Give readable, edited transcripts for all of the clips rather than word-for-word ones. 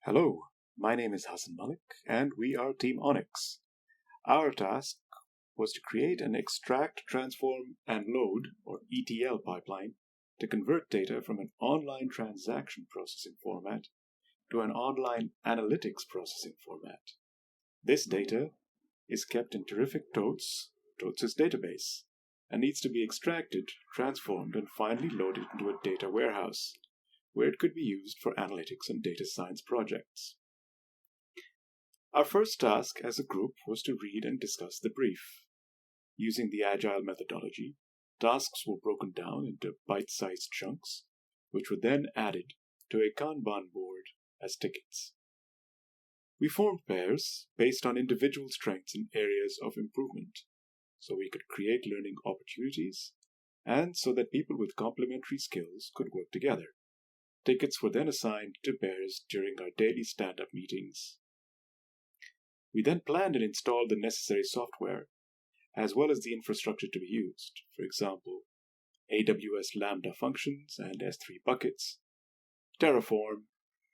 Hello, my name is Hassan Malik, and we are Team ONYX. Our task was to create an extract, transform, and load, or ETL pipeline, to convert data from an online transaction processing format to an online analytics processing format. This data is kept in terrific Totes' database, and needs to be extracted, transformed, and finally loaded into a data warehouse, where it could be used for analytics and data science projects. Our first task as a group was to read and discuss the brief. Using the Agile methodology, tasks were broken down into bite-sized chunks, which were then added to a Kanban board as tickets. We formed pairs based on individual strengths and areas of improvement, so we could create learning opportunities, and so that people with complementary skills could work together. Tickets were then assigned to pairs during our daily stand-up meetings. We then planned and installed the necessary software, as well as the infrastructure to be used, for example, AWS Lambda functions and S3 buckets, Terraform,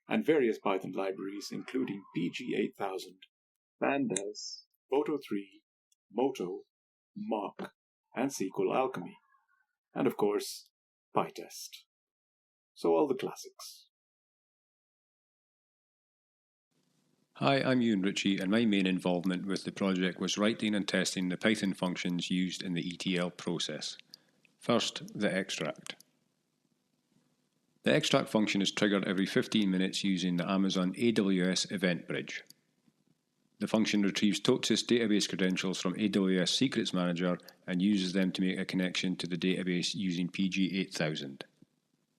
and various Python libraries including PG8000, Pandas, Boto3, Moto, Mock, and SQL Alchemy, and of course, PyTest. So all the classics. Hi, I'm Ewan Ritchie, and my main involvement with the project was writing and testing the Python functions used in the ETL process. First, the extract. The extract function is triggered every 15 minutes using the Amazon AWS Event Bridge. The function retrieves Totes' database credentials from AWS Secrets Manager and uses them to make a connection to the database using PG8000.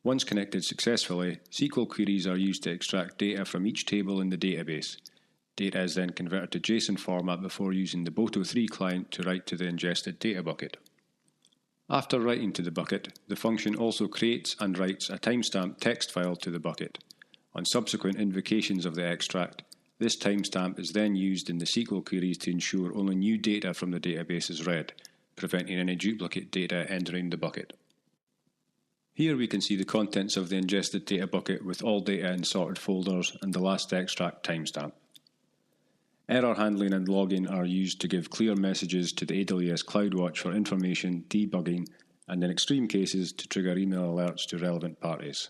Once connected successfully, SQL queries are used to extract data from each table in the database. Data is then converted to JSON format before using the Boto3 client to write to the ingested data bucket. After writing to the bucket, the function also creates and writes a timestamp text file to the bucket. On subsequent invocations of the extract, this timestamp is then used in the SQL queries to ensure only new data from the database is read, preventing any duplicate data entering the bucket. Here we can see the contents of the ingested data bucket with all data in sorted folders and the last extract timestamp. Error handling and logging are used to give clear messages to the AWS CloudWatch for information, debugging, and in extreme cases to trigger email alerts to relevant parties.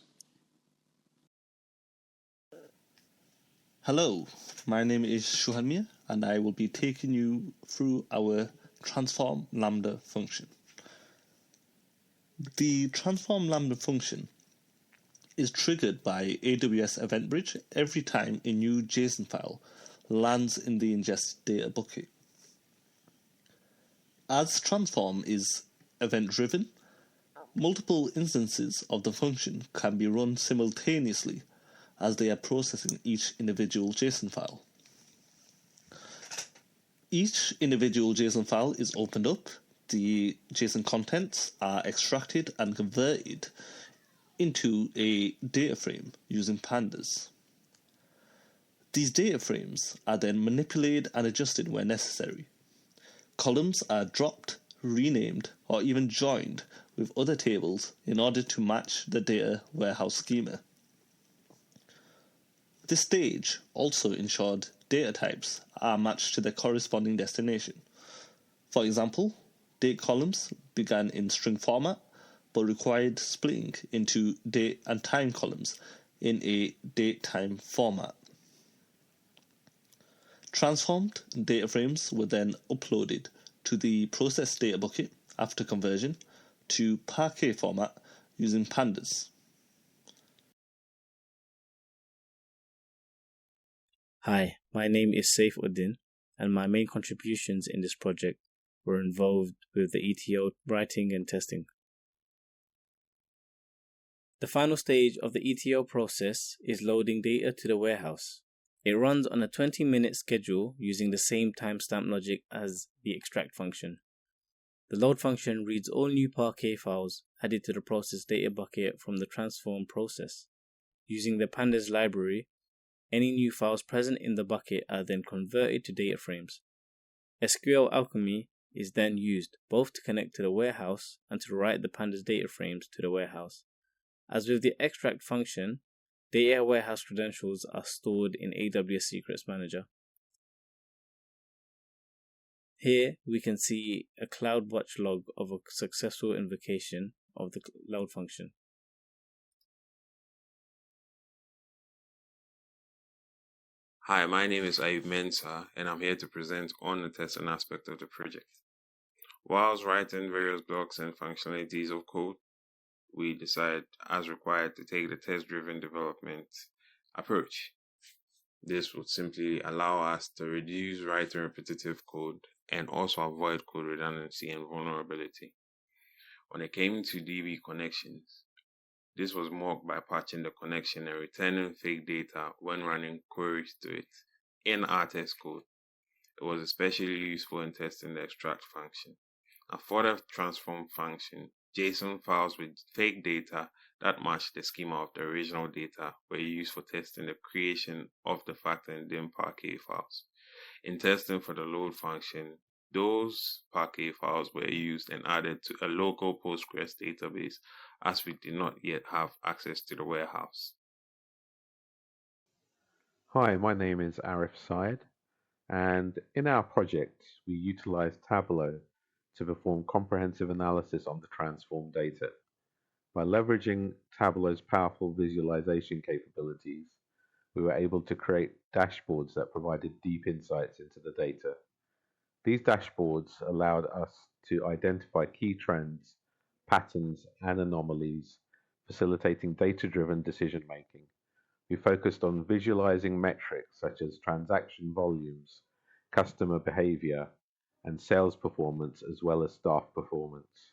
Hello, my name is Shuhanmir, and I will be taking you through our transform lambda function. The transform lambda function is triggered by AWS Event Bridge every time a new JSON file lands in the ingested data bucket. As transform is event-driven, multiple instances of the function can be run simultaneously as they are processing each individual JSON file. Each individual JSON file is opened up, the JSON contents are extracted and converted into a data frame using pandas. These data frames are then manipulated and adjusted where necessary. Columns are dropped, renamed, or even joined with other tables in order to match the data warehouse schema. This stage also ensured data types are matched to their corresponding destination. For example, date columns began in string format but required splitting into date and time columns in a date-time format. Transformed data frames were then uploaded to the processed data bucket after conversion to Parquet format using pandas. Hi, my name is Saifuddin, and my main contributions in this project were involved with the ETL writing and testing. The final stage of the ETL process is loading data to the warehouse. It runs on a 20-minute schedule using the same timestamp logic as the extract function. The load function reads all new Parquet files added to the process data bucket from the transform process. Using the pandas library, any new files present in the bucket are then converted to data frames. SQL Alchemy is then used both to connect to the warehouse and to write the pandas data frames to the warehouse. As with the extract function, Data warehouse credentials are stored in AWS Secrets Manager. Here we can see a CloudWatch log of a successful invocation of the load function. Hi, my name is Ayub Mensah, and I'm here to present on the testing aspect of the project. Whilst writing various blocks and functionalities of code, we decided, as required, to take the test-driven development approach. This would simply allow us to reduce writing repetitive code and also avoid code redundancy and vulnerability. When it came to DB connections, this was marked by patching the connection and returning fake data when running queries to it in our test code. It was especially useful in testing the extract function. And for the transform function, JSON files with fake data that matched the schema of the original data were used for testing the creation of the factor and dim parquet files. In testing for the load function, those parquet files were used and added to a local Postgres database, as we did not yet have access to the warehouse. Hi, my name is Arif Syed, and in our project, we utilize Tableau to perform comprehensive analysis on the transform data. By leveraging Tableau's powerful visualization capabilities, we were able to create dashboards that provided deep insights into the data. These dashboards allowed us to identify key trends, patterns, and anomalies, facilitating data-driven decision-making. We focused on visualizing metrics such as transaction volumes, customer behavior, and sales performance, as well as staff performance.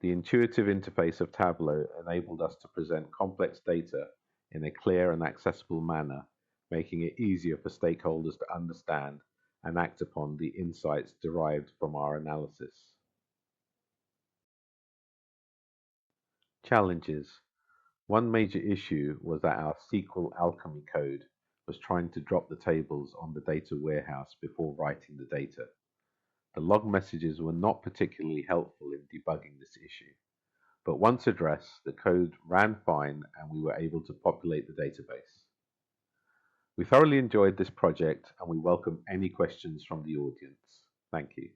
The intuitive interface of Tableau enabled us to present complex data in a clear and accessible manner, making it easier for stakeholders to understand and act upon the insights derived from our analysis. Challenges. One major issue was that our SQL Alchemy code was trying to drop the tables on the data warehouse before writing the data. The log messages were not particularly helpful in debugging this issue, but once addressed, the code ran fine and we were able to populate the database. We thoroughly enjoyed this project and we welcome any questions from the audience. Thank you.